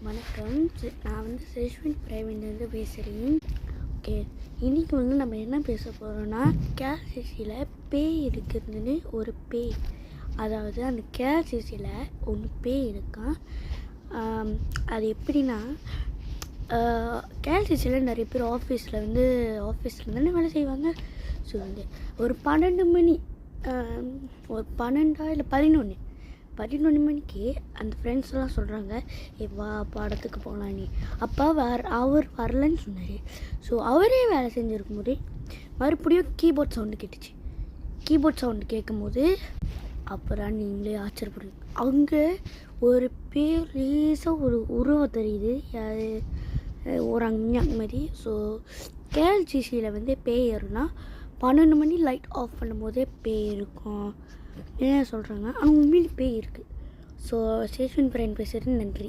வணக்கம். நான் சேஷ்வின் பிரைவேட்லேருந்து பேசுகிறேன். ஓகே, இன்றைக்கி நம்ம என்ன பேச போகிறோன்னா, கேஎல்சிசியில் பேய் இருக்குதுன்னு ஒரு பேய், அதாவது அந்த கேஎல்சிசியில் ஒன்று பேய் இருக்கான். அது எப்படின்னா, கேஎல்சிசியில் நிறைய பேர் ஆஃபீஸில் தானே வேலை செய்வாங்க. ஸோ ஒரு 12 மணி, ஒரு 12 இல்லை 11 மணிக்கு அந்த ஃப்ரெண்ட்ஸ்லாம் சொல்கிறாங்க, வா படத்துக்கு போகலாம் நீ. அப்போ அவர் வரலன்னு சொன்னார். ஸோ அவரே வேலை செஞ்சுருக்கும் போது மறுபடியும் கீபோர்ட் சவுண்டு கேட்டுச்சு. கீபோர்ட் சவுண்டு கேட்கும்போது அப்புறம் நீங்களே ஆச்சரியப்படுவீங்க, அங்கே ஒரு பெருசாக ஒரு உருவம் தெரியுது, ஒரு அஞ்ஞாக் மாதிரி. ஸோ கேஎல்சிசியில் பேய் ஏறுனா 12 மணி லைட் ஆஃப் பண்ணும்போதே பேய் இருக்கும் என்ன சொல்கிறாங்க. ஆனால் உண்மையிலே பேய் இருக்குது. ஸோ சேஷ்வின் பிரைன் பேசுகிறது. நன்றி.